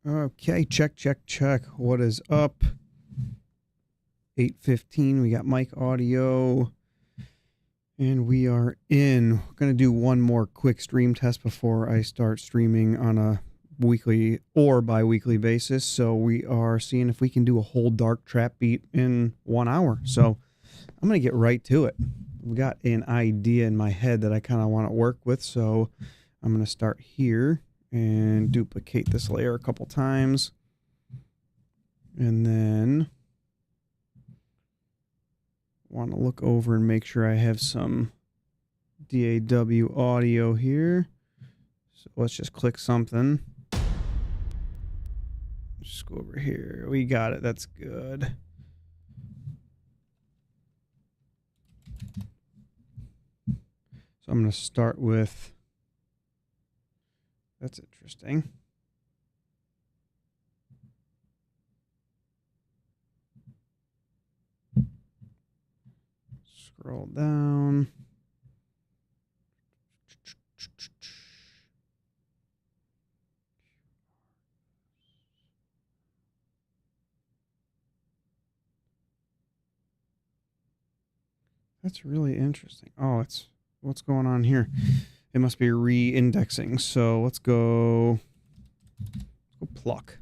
Okay, check, check, check. What is up? 8:15. We got mic audio. And we are in. We're going to do one more quick stream test before I start streaming on a weekly or bi-weekly basis. So we are seeing if we can do a whole dark trap beat in 1 hour. So I'm going to get right to it. I've got an idea in my head that I kind of want to work with. So I'm going to start here and duplicate this layer a couple times. And then want to look over and make sure I have some DAW audio here. So let's just click something. Just go over here. We got it. That's good. So I'm going to start with, that's interesting. Scroll down. That's really interesting. Oh, it's what's going on here? It must be re-indexing. So let's go pluck.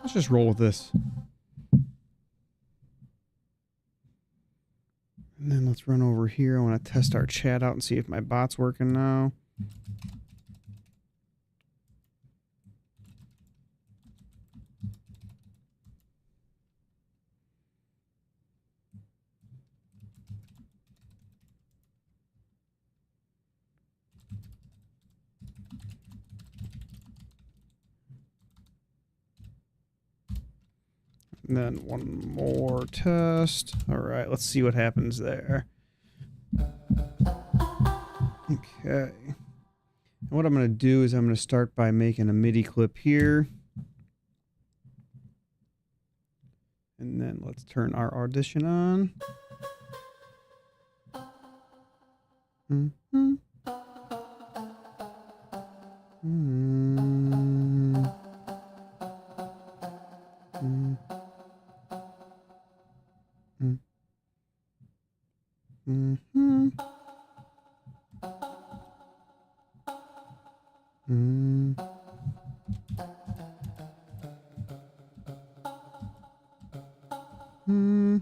Let's just roll with this. And then let's run over here. I want to test our chat out and see if my bot's working now. And then one more test. All right, let's see what happens there. Okay. And what I'm going to do is I'm going to start by making a MIDI clip here. And then let's turn our audition on. Mm-hmm. Mm-hmm. Mm-hmm. Mm-hmm. Mm-hmm. Mm-hmm.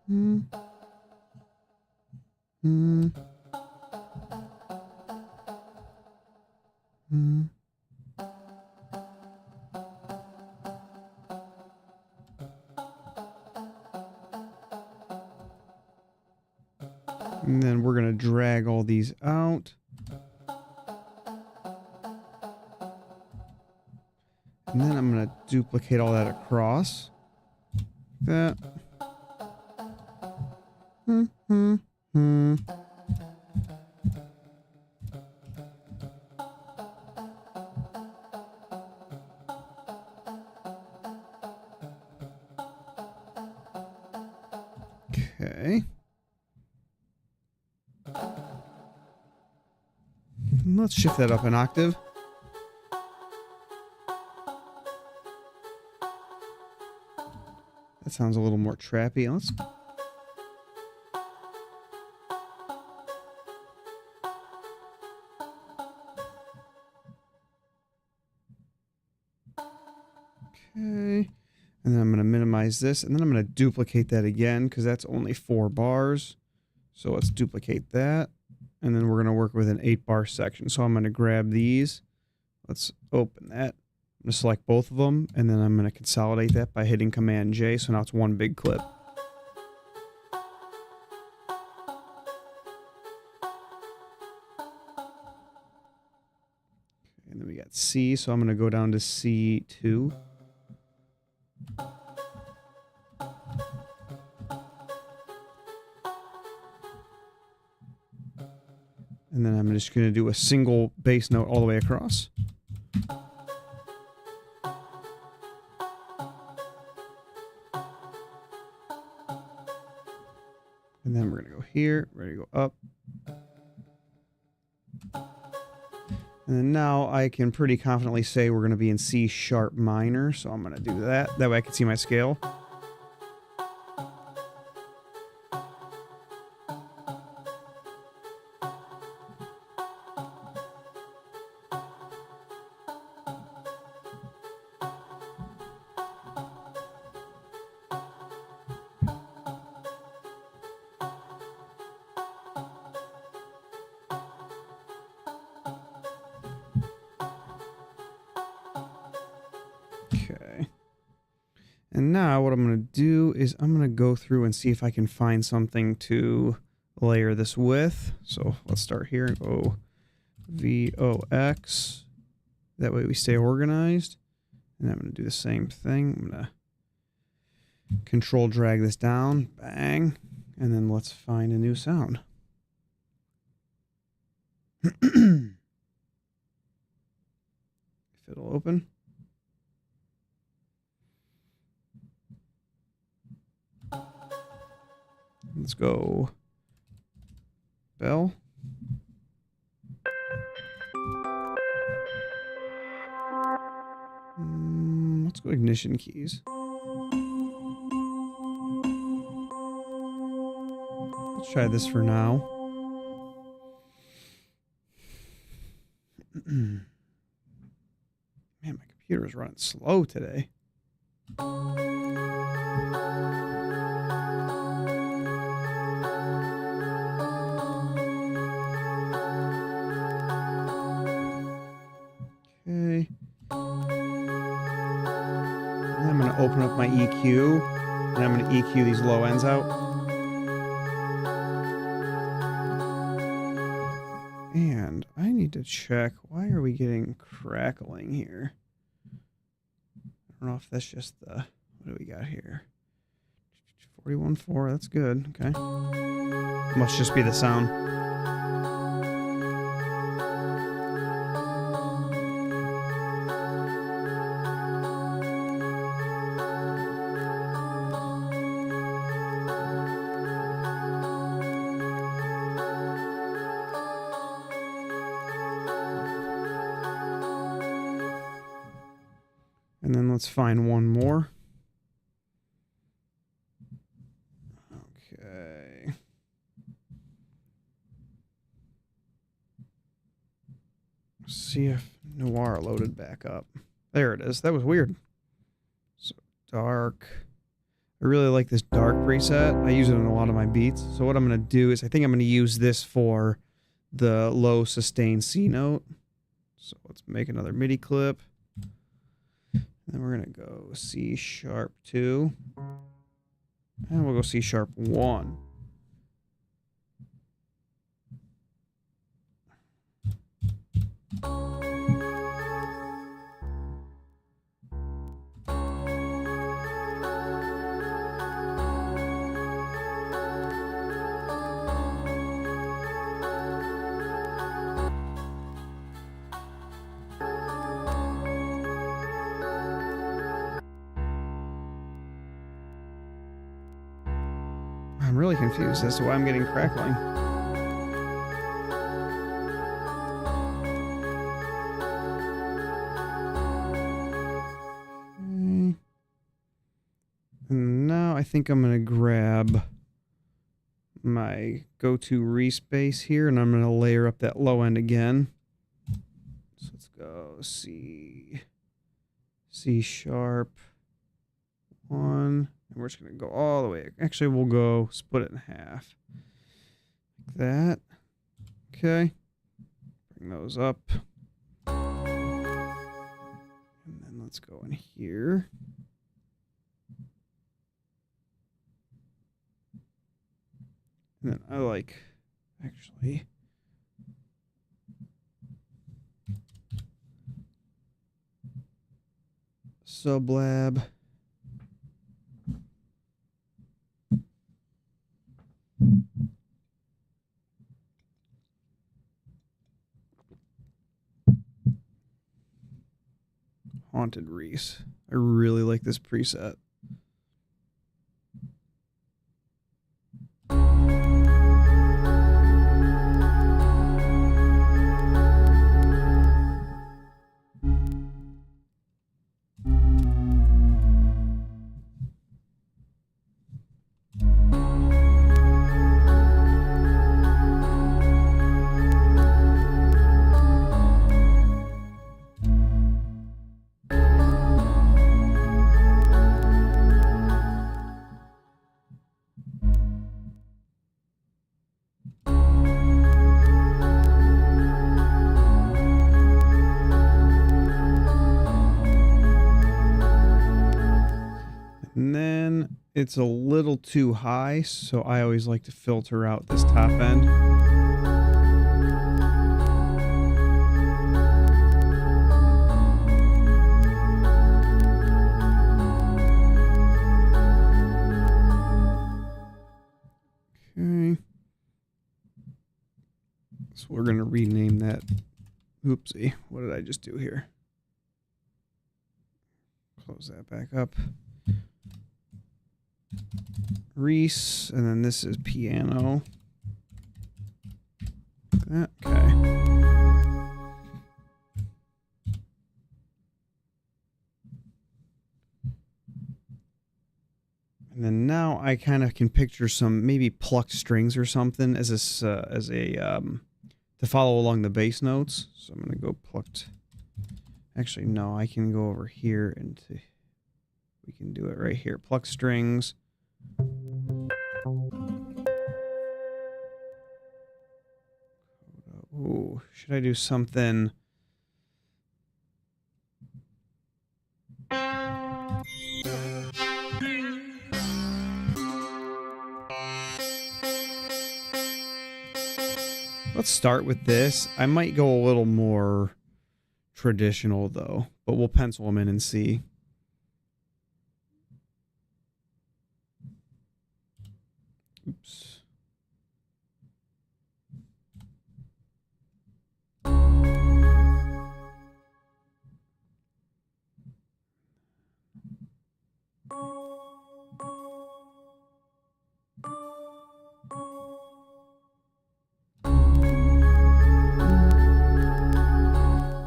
Mm-hmm. Mm-hmm. And then we're going to drag all these out. And then I'm going to duplicate all that across. That. Okay. Let's shift that up an octave. That sounds a little more trappy. Let's okay. And then I'm going to minimize this, and then I'm going to duplicate that again because that's only 4 bars. So let's duplicate that. and then we're going to work with an 8-bar section. So I'm going to grab these. Let's open that. I'm going to select both of them, and then I'm going to consolidate that by hitting Command J, so now it's one big clip. And then we got C, so I'm going to go down to C2. And then I'm just going to do a single bass note all the way across. And then we're going to go here, ready to go up. And then now I can pretty confidently say we're going to be in C sharp minor, so I'm going to do that. That way I can see my scale. Okay. And now what I'm going to do is I'm going to go through and see if I can find something to layer this with. So let's start here and go VOX. That way we stay organized. And I'm going to do the same thing. I'm going to control drag this down. Bang. And then let's find a new sound. If it'll open. Let's go bell. Let's go ignition keys. Let's try this for now. Man, my computer is running slow today. Okay. And I'm going to open up my EQ, and I'm going to EQ these low ends out. And I need to check, why are we getting crackling here? I don't know if that's just the, what do we got here? 41.4, that's good, okay. Must just be the sound. And then let's find one more. Okay. See if Noir loaded back up. There it is. That was weird. So dark. I really like this dark preset. I use it in a lot of my beats. So what I'm going to do is I think I'm going to use this for the low sustain C note. So let's make another MIDI clip. Then we're going to go C sharp 2. And we'll go C sharp 1. I'm really confused as to why I'm getting crackling. Okay. And now I think I'm going to grab my go-to respace here, and I'm going to layer up that low end again. So let's go C sharp 1. And we're just going to go all the way. Actually, we'll go split it in half. Like that. Okay. Bring those up. And then let's go in here. And then I like, actually, Sublab. Haunted Reese. I really like this preset. And then it's a little too high, so I always like to filter out this top end. Okay. So we're going to rename that. Oopsie. What did I just do here? Close that back up. Reese, and then this is piano. Okay. And then now I kind of can picture some maybe plucked strings or something as this to follow along the bass notes. So I'm gonna go plucked. Actually, no, I can go over here and we can do it right here. Pluck strings. Ooh, should I do something? Let's start with this. I might go a little more traditional though, but we'll pencil them in and see. Oops.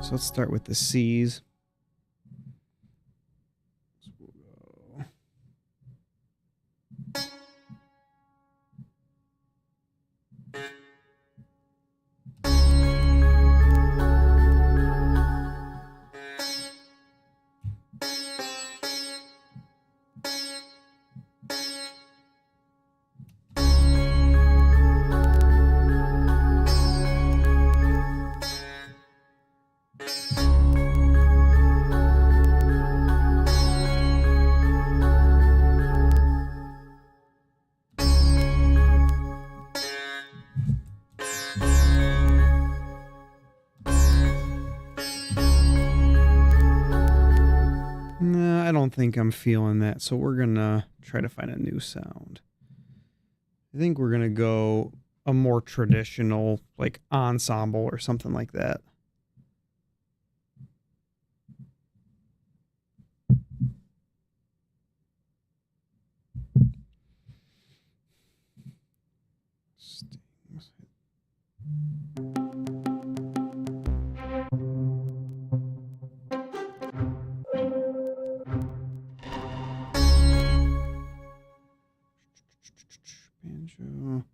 So let's start with the C's. So we'll go. No, I don't think I'm feeling that, so we're gonna try to find a new sound. I think we're gonna go a more traditional, like ensemble or something like that. Banjo.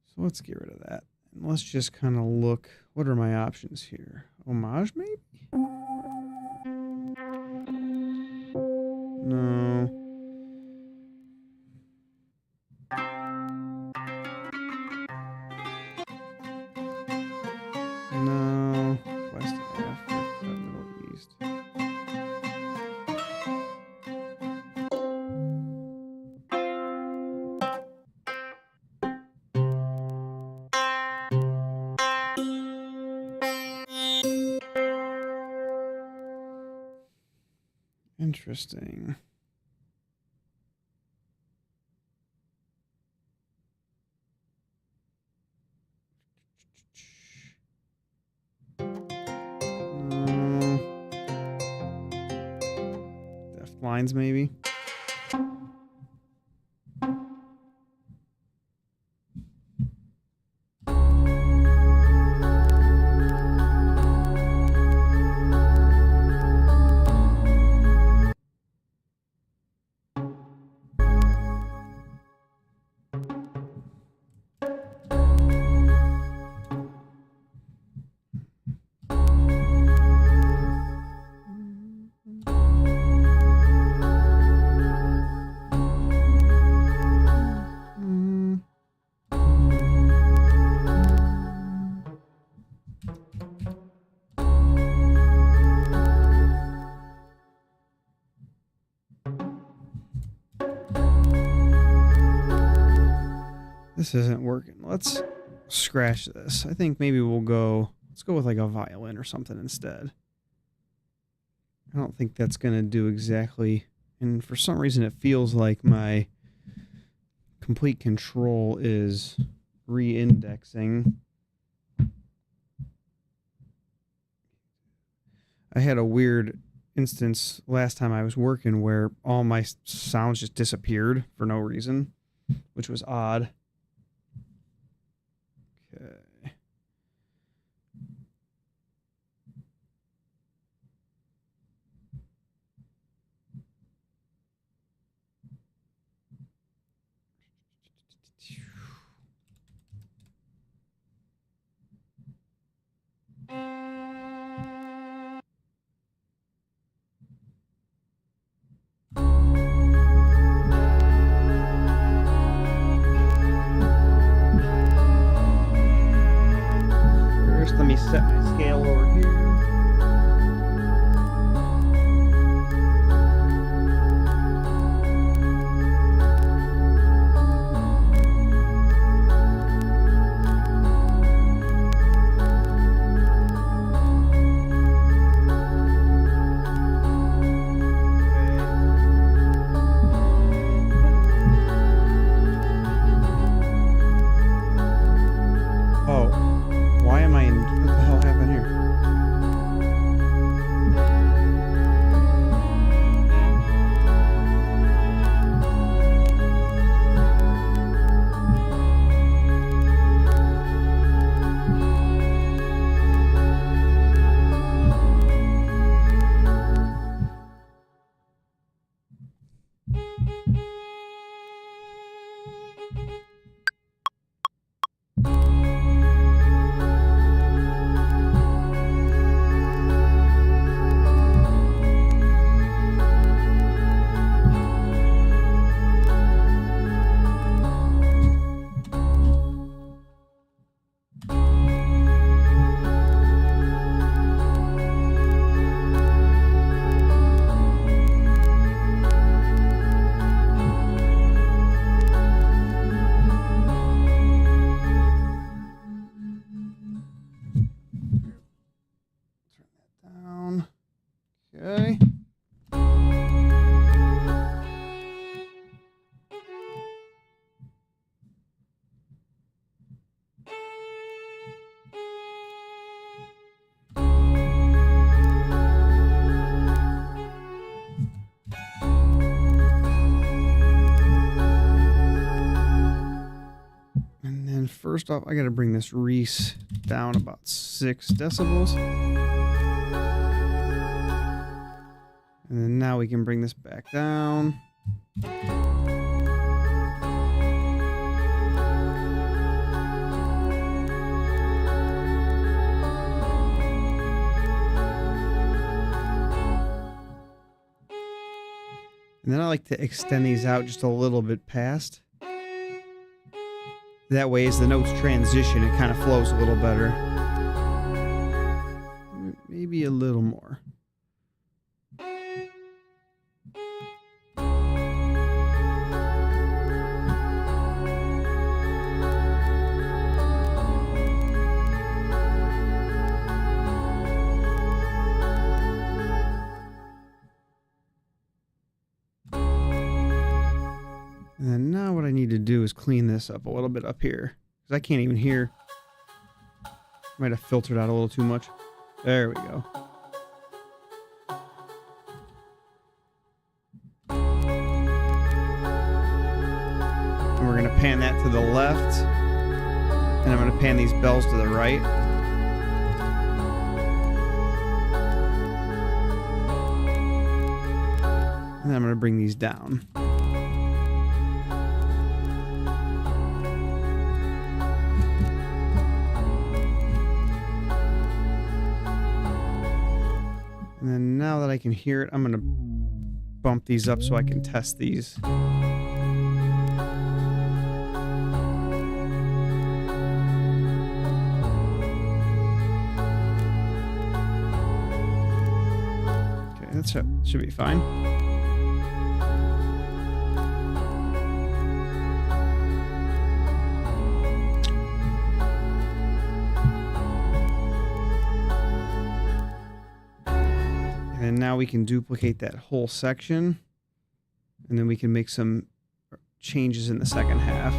So let's get rid of that. And let's just kind of look. What are my options here? Homage, maybe? No. Interesting. Deft lines, maybe. This isn't working. Let's scratch this. I think maybe let's go with like a violin or something instead. I don't think that's going to do exactly. And for some reason, it feels like my complete control is re-indexing. I had a weird instance last time I was working where all my sounds just disappeared for no reason, which was odd. Okay. First, let me set my scale over here. Okay. And then first off, I got to bring this Reese down about 6 decibels. And then now we can bring this back down. And then I like to extend these out just a little bit past. That way, as the notes transition, it kind of flows a little better. Maybe a little more. And then now what I need to do is clean this up a little bit up here. Because I can't even hear. Might have filtered out a little too much. There we go. And we're going to pan that to the left. And I'm going to pan these bells to the right. And then I'm going to bring these down. And then now that I can hear it, I'm going to bump these up so I can test these. Okay, that should be fine. And now we can duplicate that whole section, and then we can make some changes in the second half.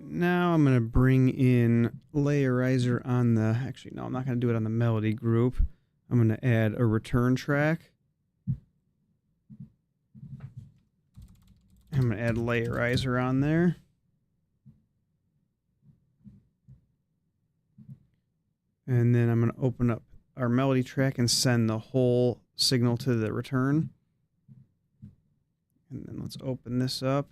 Now I'm going to bring in Layerizer on the... Actually, no, I'm not going to do it on the melody group. I'm going to add a return track. I'm going to add Layerizer on there. And then I'm going to open up our melody track and send the whole signal to the return. And then let's open this up.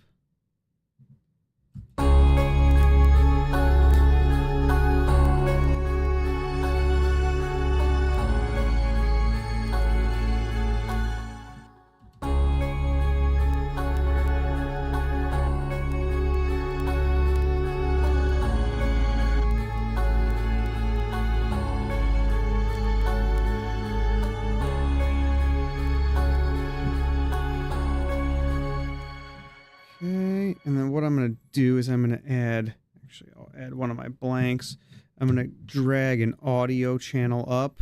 Okay, and then what I'm going to do is I'm going to add, actually I'll add one of my blanks. I'm going to drag an audio channel up,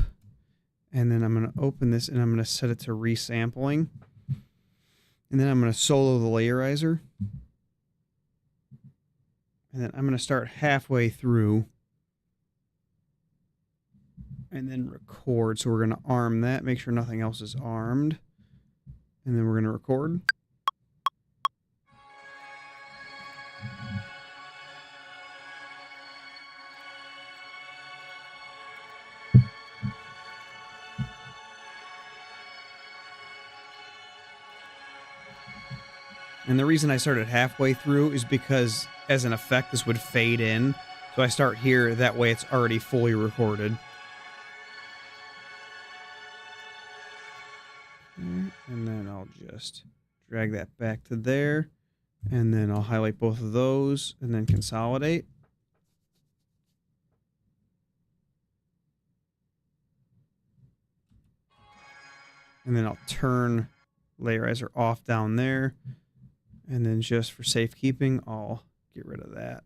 and then I'm going to open this and I'm going to set it to resampling. And then I'm going to solo the Layerizer. And then I'm going to start halfway through and then record. So we're going to arm that, make sure nothing else is armed. And then we're going to record. And the reason I started halfway through is because, as an effect, this would fade in. So I start here, that way it's already fully recorded. And then I'll just drag that back to there. And then I'll highlight both of those and then consolidate. And then I'll turn Layerizer off down there. And then just for safekeeping, I'll get rid of that.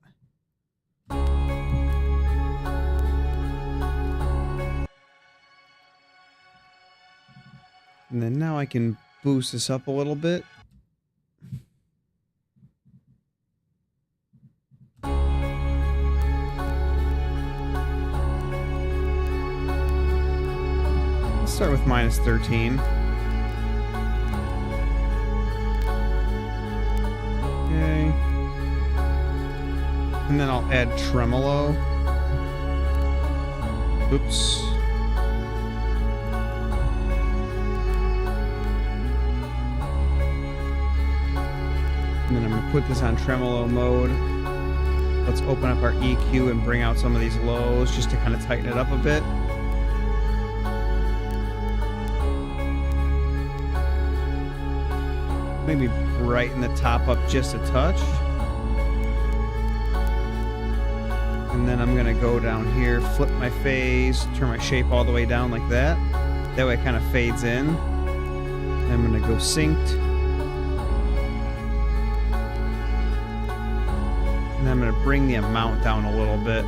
And then now I can boost this up a little bit. Let's start with -13. Okay. And then I'll add tremolo. Oops. And then I'm going to put this on tremolo mode. Let's open up our EQ and bring out some of these lows just to kind of tighten it up a bit. Maybe brighten the top up just a touch. And then I'm going to go down here, flip my phase, turn my shape all the way down like that. That way it kind of fades in. And I'm going to go synced. And I'm going to bring the amount down a little bit.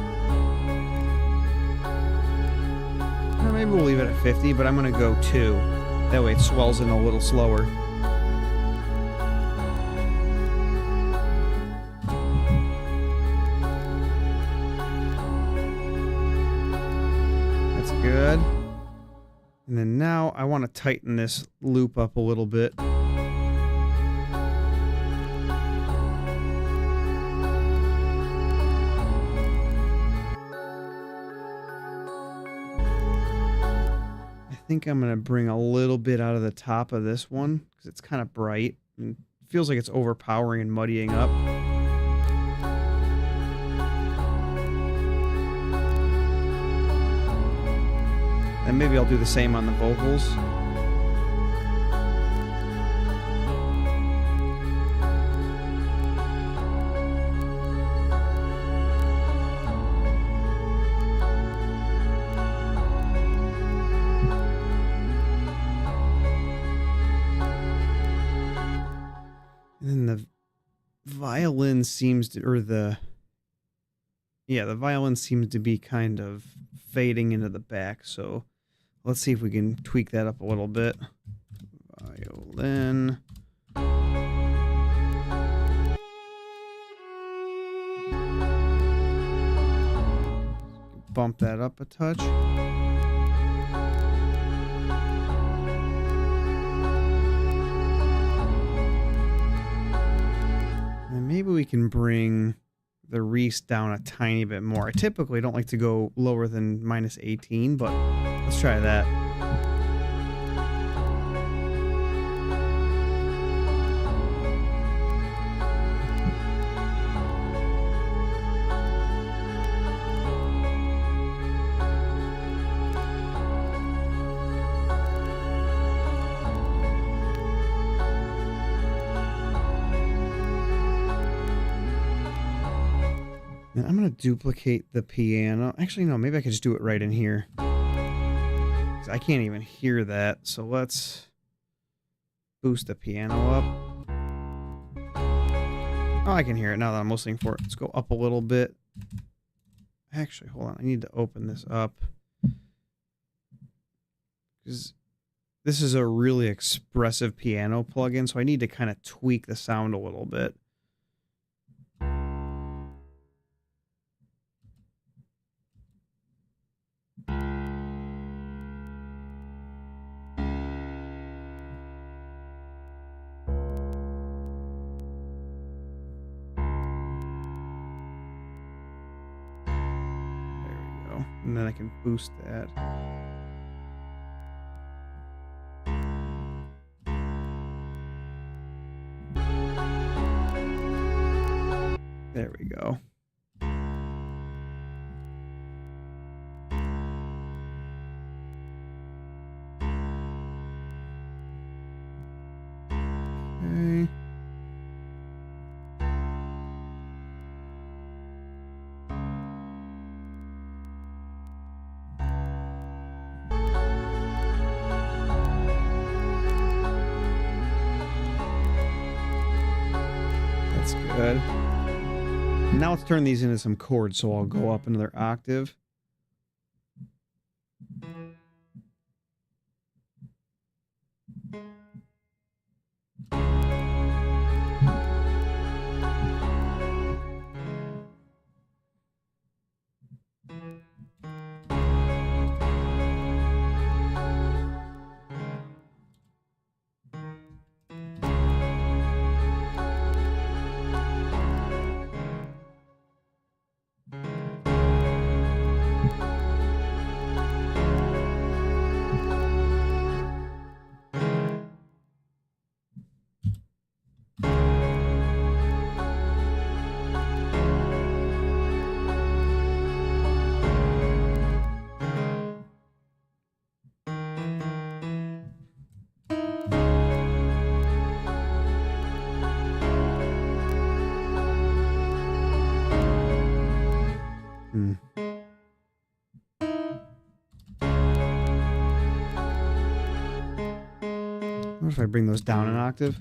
Or maybe we'll leave it at 50, but I'm going to go 2. That way it swells in a little slower. That's good. And then now I want to tighten this loop up a little bit. I think I'm going to bring a little bit out of the top of this one because it's kind of bright and feels like it's overpowering and muddying up. And maybe I'll do the same on the vocals. And then the violin seems to, the violin seems to be kind of fading into the back, so let's see if we can tweak that up a little bit. Violin. Bump that up a touch. And maybe we can bring the Reese down a tiny bit more. I typically don't like to go lower than -18, but let's try that. And I'm going to duplicate the piano. Actually, no, maybe I could just do it right in here. I can't even hear that, so let's boost the piano up. Oh, I can hear it now that I'm listening for it. Let's go up a little bit. Actually, hold on. I need to open this up. Because this is a really expressive piano plugin, so I need to kind of tweak the sound a little bit. And then I can boost that. There we go. Okay. That's good. Now let's turn these into some chords, so I'll go up another octave. What if I bring those down an octave?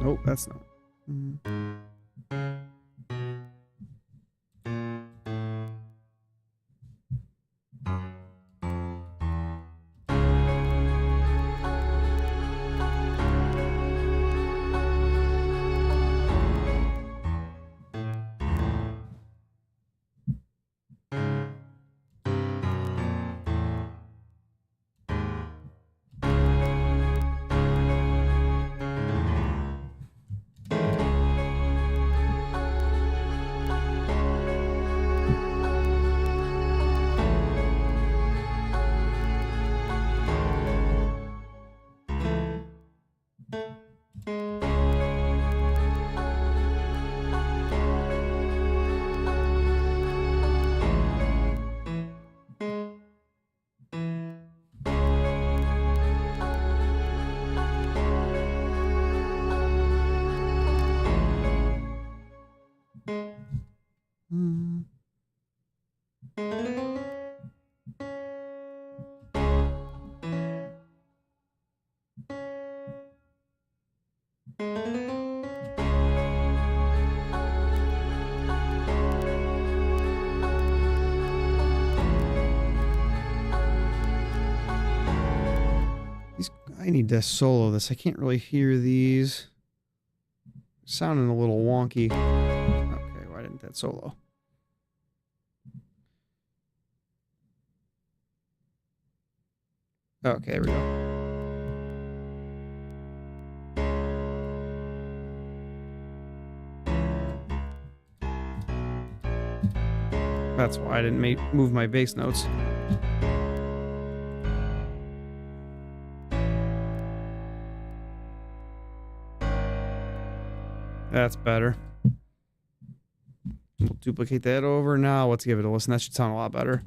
Nope, that's not. I need to solo this. I can't really hear these. Sounding a little wonky. Okay, why didn't that solo? Okay, there we go. That's why I didn't move my bass notes. That's better. We'll duplicate that over. Now let's give it a listen. That should sound a lot better.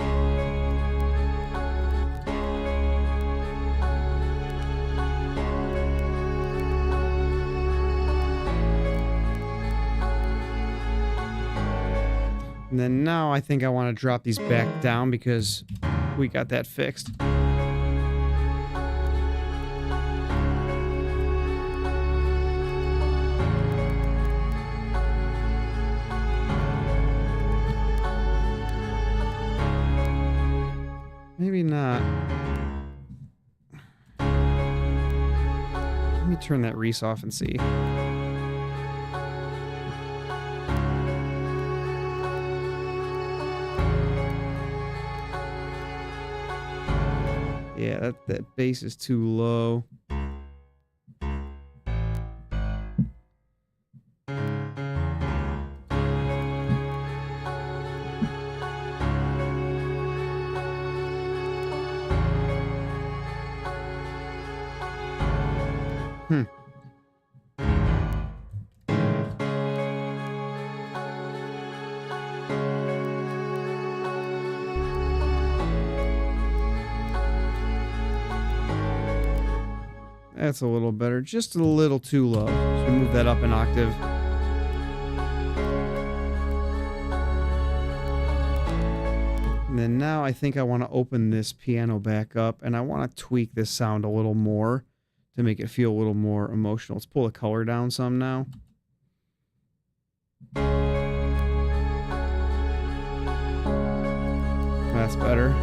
And then now I think I want to drop these back down because we got that fixed. Maybe not. turn that Reese off and see. Yeah, that bass is too low. That's a little better. Just a little too low. So move that up an octave. And then now I think I want to open this piano back up, and I want to tweak this sound a little more to make it feel a little more emotional. Let's pull the color down some now. That's better.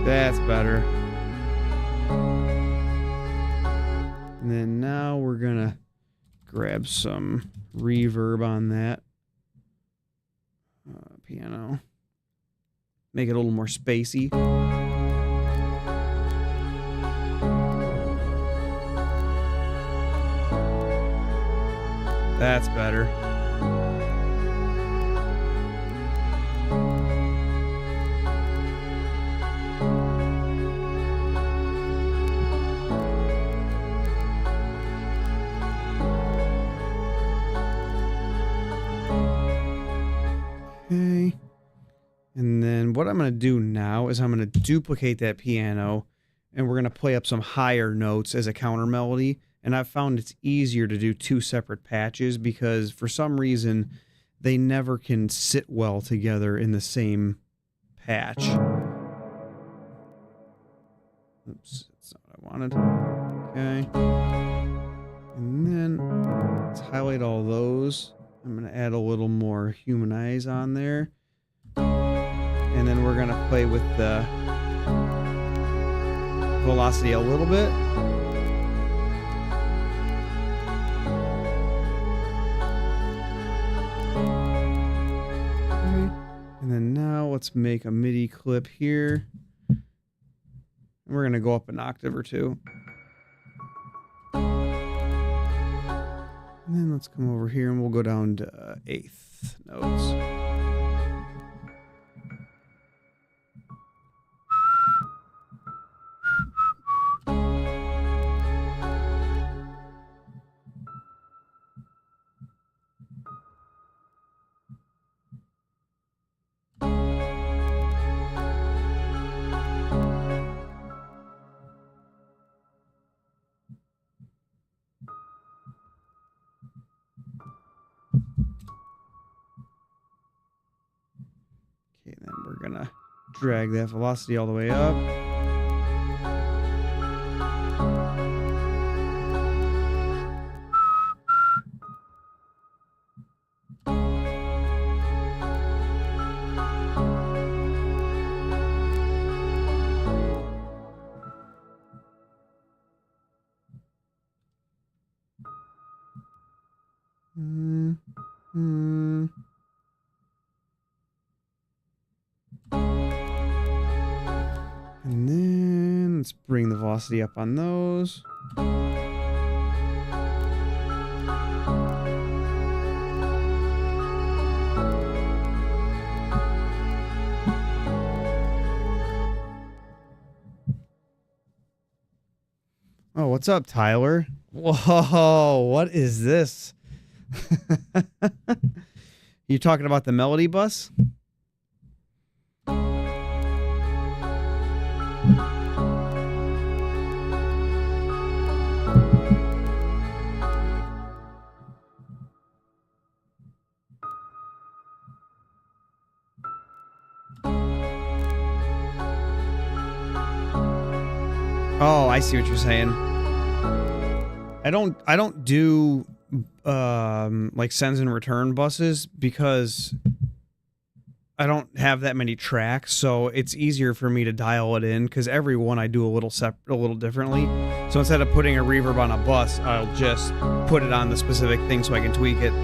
That's better. And then now we're gonna grab some reverb on that piano. Make it a little more spacey. That's better. Okay. And then what I'm going to do now is I'm going to duplicate that piano, and we're going to play up some higher notes as a counter melody. And I've found it's easier to do two separate patches because for some reason they never can sit well together in the same patch. Oops, that's not what I wanted. Okay. And then let's highlight all those. I'm going to add a little more Humanize on there. And then we're going to play with the velocity a little bit. And then now let's make a MIDI clip here. And we're going to go up an octave or two. And then let's come over here and we'll go down to eighth notes. Okay, then we're gonna drag that velocity all the way up. And then let's bring the velocity up on those. Oh, what's up, Tyler? Whoa, what is this? You talking about the Melody Bus? Oh, I see what you're saying. I don't do like sends and return buses because I don't have that many tracks, so it's easier for me to dial it in because every one I do a little differently. So instead of putting a reverb on a bus, I'll just put it on the specific thing so I can tweak it.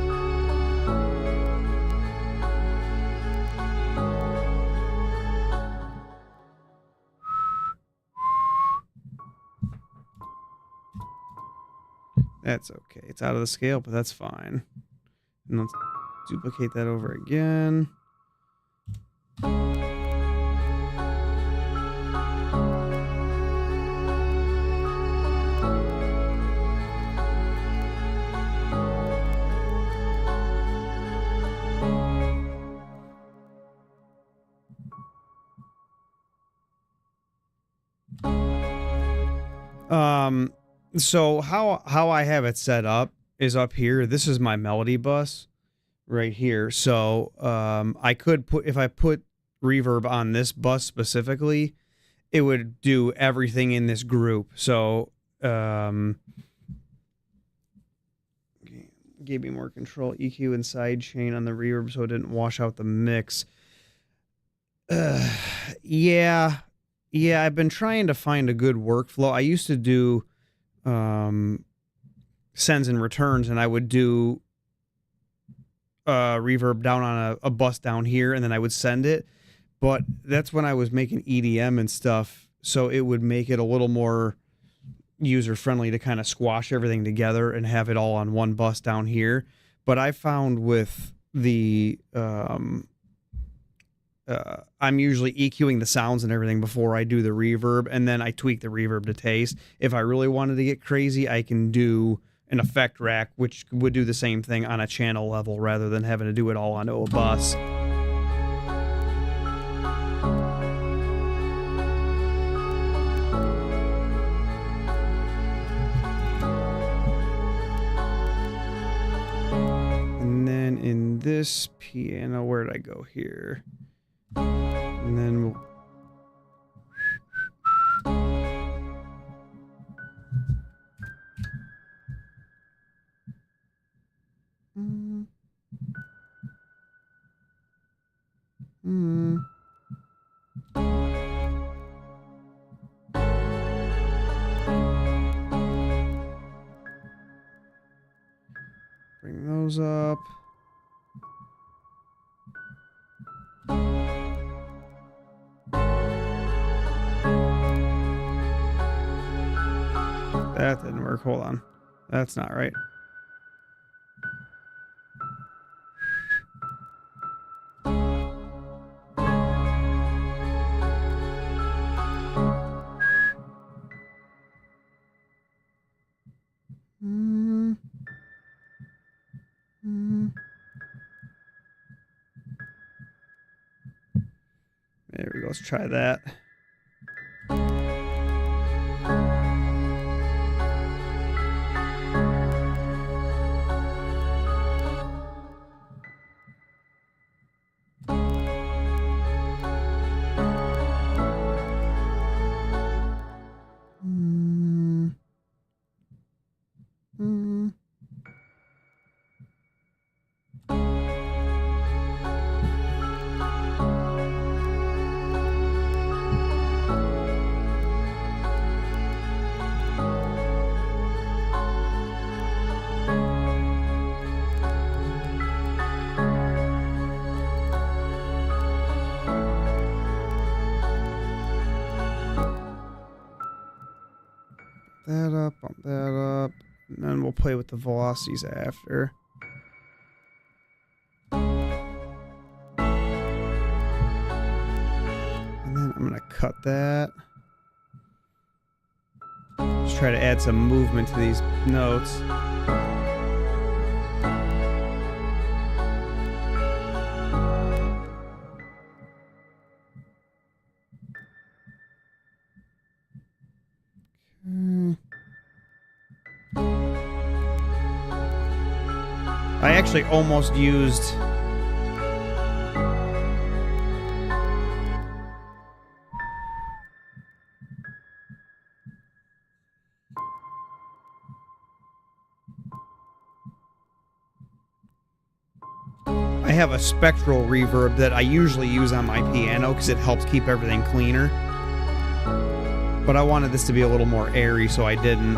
That's okay. It's out of the scale, but that's fine. And let's duplicate that over again. So how I have it set up is up here. This is my melody bus right here. So I could put, if I put reverb on this bus specifically, it would do everything in this group. So gave me more control, EQ and sidechain on the reverb so it didn't wash out the mix. Yeah, I've been trying to find a good workflow. I used to do sends and returns, and I would do reverb down on a bus down here, and then I would send it. But that's when I was making EDM and stuff, so it would make it a little more user-friendly to kind of squash everything together and have it all on one bus down here. But I found with the I'm usually EQing the sounds and everything before I do the reverb, and then I tweak the reverb to taste. If I really wanted to get crazy, I can do an effect rack, which would do the same thing on a channel level rather than having to do it all onto a bus. And then in this piano, where did I go here? And then we'll... Bring those up. That didn't work. Hold on. That's not right. There we go. Let's try that. That up, bump that up, and then we'll play with the velocities after. And then I'm gonna cut that. Just try to add some movement to these notes. I actually almost used I have a spectral reverb that I usually use on my piano because it helps keep everything cleaner. But I wanted this to be a little more airy, so I didn't.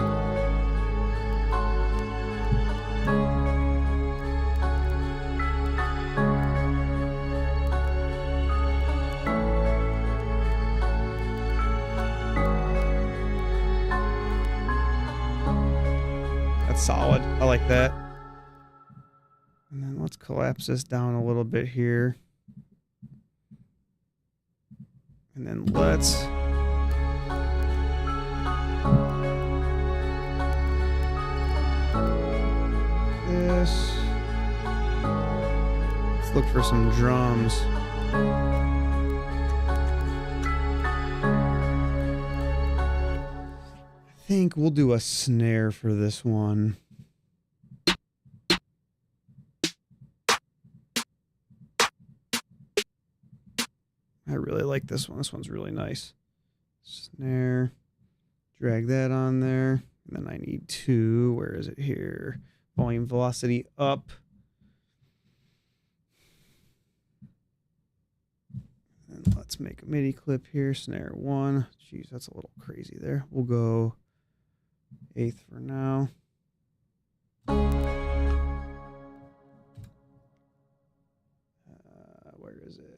That's solid. I like that. And then let's collapse this down a little bit here. And then let's... this. Let's look for some drums. I think we'll do a snare for this one. I really like this one. This one's really nice. Snare. Drag that on there. And then I need two. Where is it here? Volume velocity up. And let's make a MIDI clip here. Snare 1. Jeez, that's a little crazy there. We'll go 8th for now. Where is it?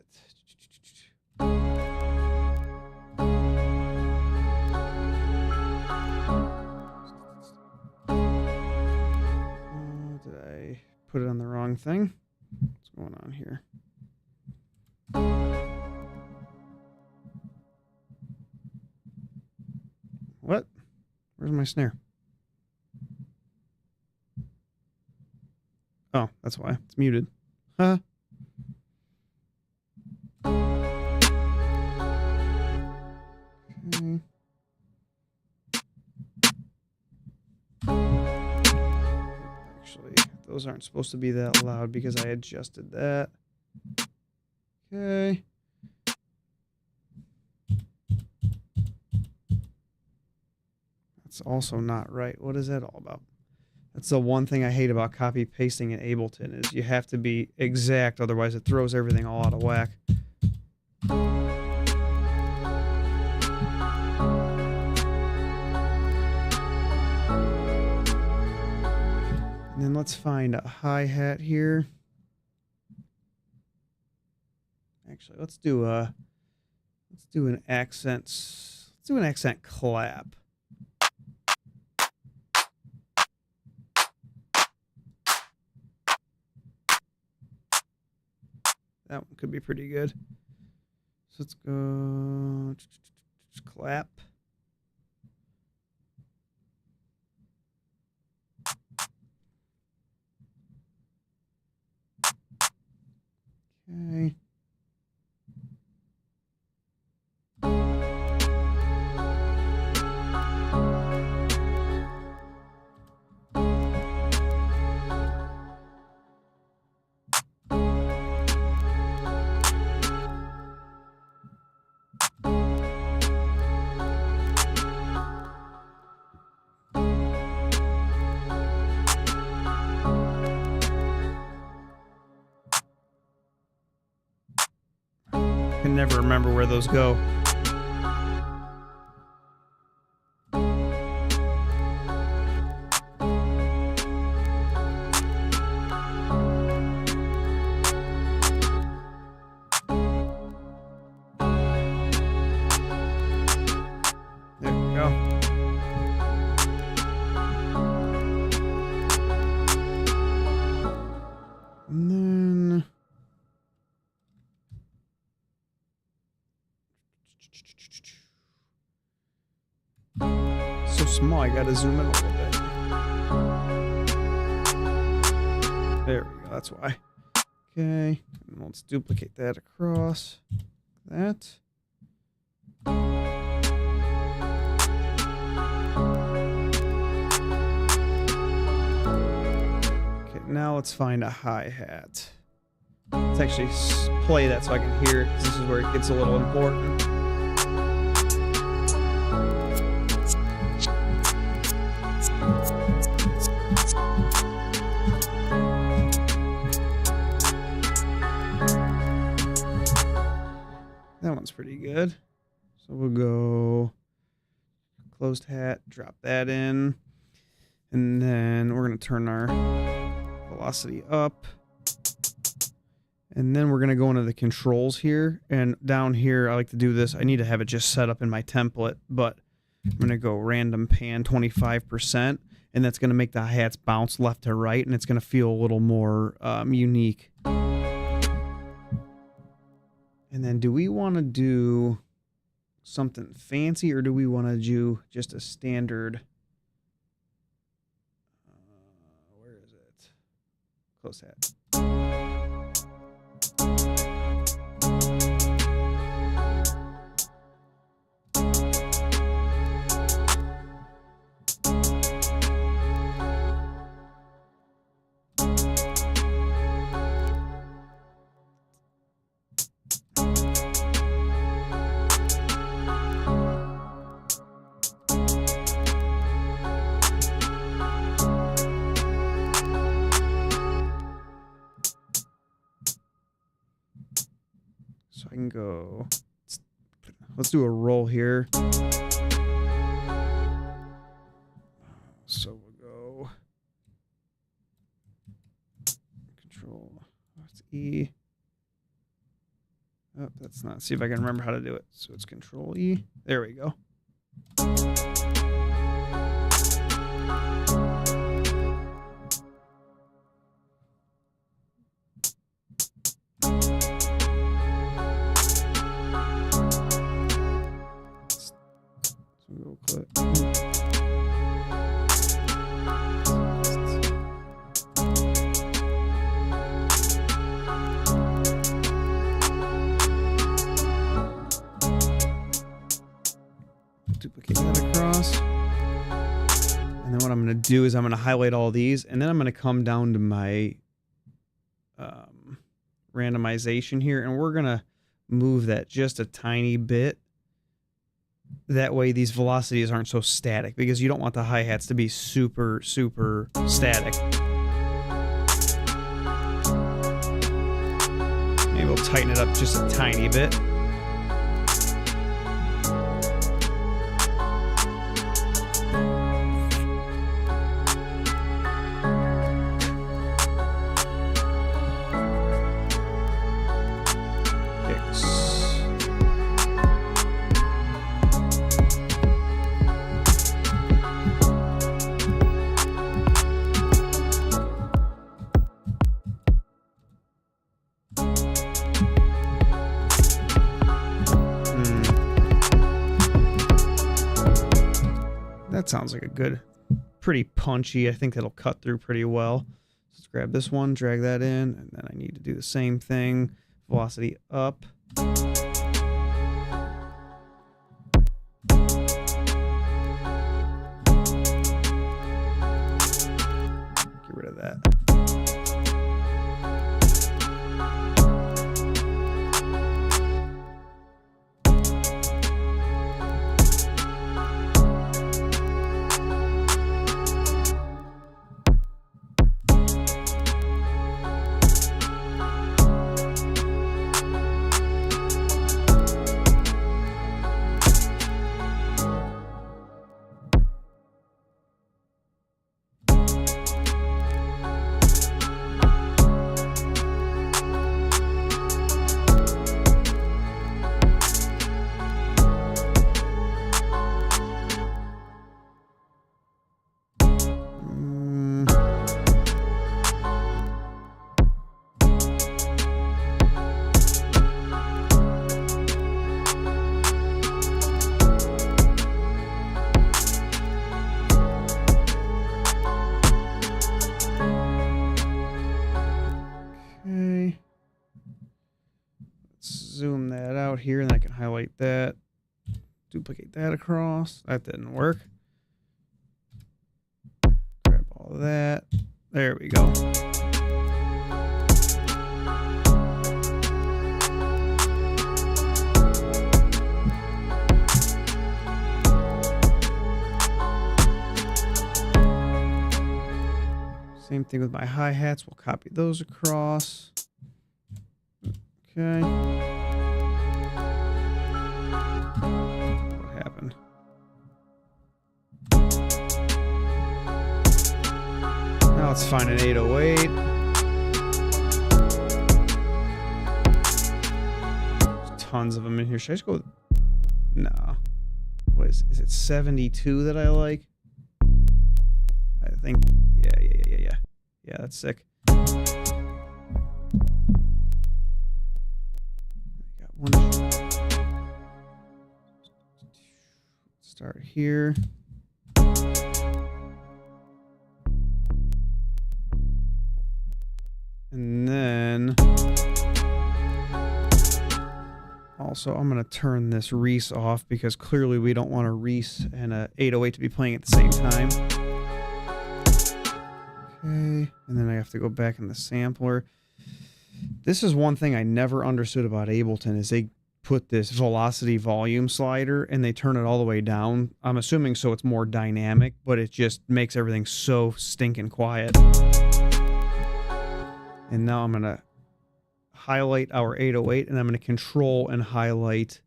Did I put it on the wrong thing? What's going on here? What? Where's my snare? Oh, that's why. It's muted. Huh? Okay. Actually, those aren't supposed to be that loud because I adjusted that. Okay. That's also not right. What is that all about? That's the one thing I hate about copy pasting in Ableton is you have to be exact, otherwise it throws everything all out of whack. And then let's find a hi-hat here. Actually, let's do an accent. Let's do an accent clap. That one could be pretty good. So let's go clap. Okay. I can never remember where those go. There we go. And then so small, I gotta zoom in a little bit. There we go, that's why. Okay, and let's duplicate that across. That. Okay, now let's find a hi-hat. Let's actually play that so I can hear it, because this is where it gets a little important. sounds pretty good. So we'll go closed hat, drop that in, and then we're going to turn our velocity up. And then we're going to go into the controls here. And down here, I like to do this. I need to have it just set up in my template, but I'm going to go random pan 25%, and that's going to make the hi-hats bounce left to right, and it's going to feel a little more unique. And then do we want to do something fancy, or do we want to do just a standard? Where is it? Close hat. So I can go, let's do a roll here. So we'll go control, that's E. Oh, that's not, see if I can remember how to do it. So it's control E. There we go. Duplicate that across. And then what I'm going to do is I'm going to highlight all these, and then I'm going to come down to my randomization here, and we're going to move that just a tiny bit. That way these velocities aren't so static, because you don't want the hi-hats to be super, super static. Maybe we'll tighten it up just a tiny bit. That sounds like a good, pretty punchy. I think that'll cut through pretty well. Let's grab this one, drag that in, and then I need to do the same thing. Velocity up. Get rid of that. Zoom that out here, and I can highlight that, duplicate that across. That didn't work. Grab all of that. There we go. Same thing with my hi-hats. We'll copy those across. Okay. Let's find an 808. There's tons of them in here. Should I just go? No. What is it 72 that I like? I think. Yeah. Yeah, that's sick. Got one. Start here. And then also I'm going to turn this Reese off because clearly we don't want a Reese and a 808 to be playing at the same time. Okay, and then I have to go back in the sampler. This is one thing I never understood about Ableton is they put this velocity volume slider and they turn it all the way down. I'm assuming so it's more dynamic, but it just makes everything so stinking quiet. And now I'm going to highlight our 808 and I'm going to control and highlight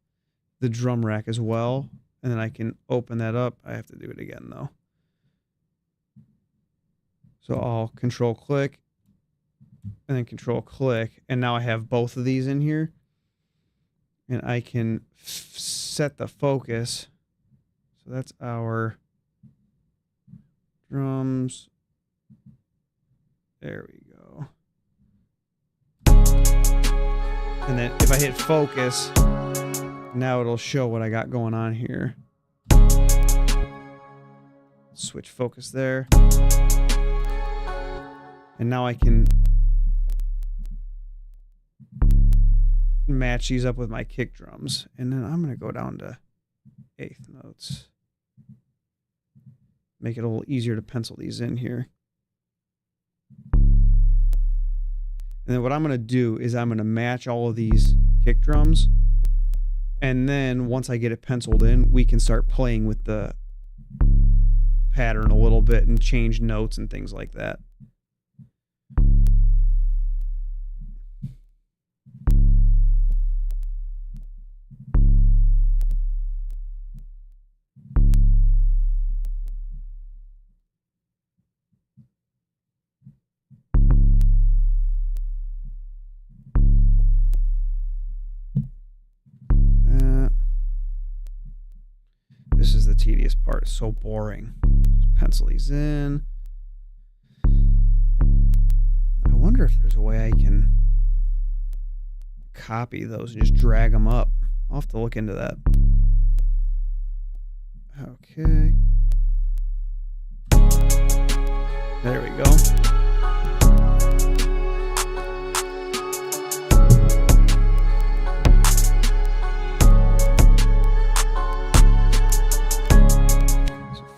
the drum rack as well. And then I can open that up. I have to do it again though. So I'll control click and then control click. And now I have both of these in here. And I can set the focus. So that's our drums. There we go. And then if I hit focus, now it'll show what I got going on here. Switch focus there. And now I can match these up with my kick drums. And then I'm going to go down to eighth notes. Make it a little easier to pencil these in here. And then what I'm going to do is I'm going to match all of these kick drums. And then once I get it penciled in, we can start playing with the pattern a little bit and change notes and things like that. This is the tedious part. It's so boring. Just pencil these in. I wonder if there's a way I can copy those and just drag them up. I'll have to look into that. Okay. There we go.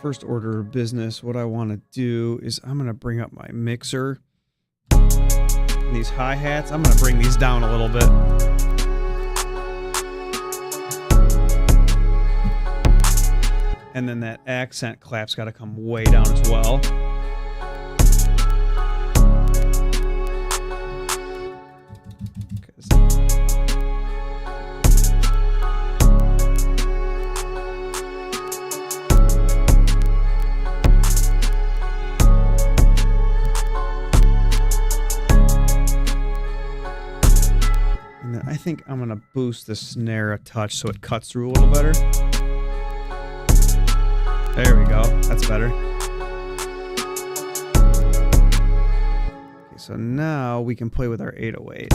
First order of business, what I want to do is I'm going to bring up my mixer. And these hi-hats, I'm going to bring these down a little bit. And then that accent clap's got to come way down as well. I think I'm going to boost the snare a touch so it cuts through a little better. There we go. That's better. Okay, so now we can play with our 808.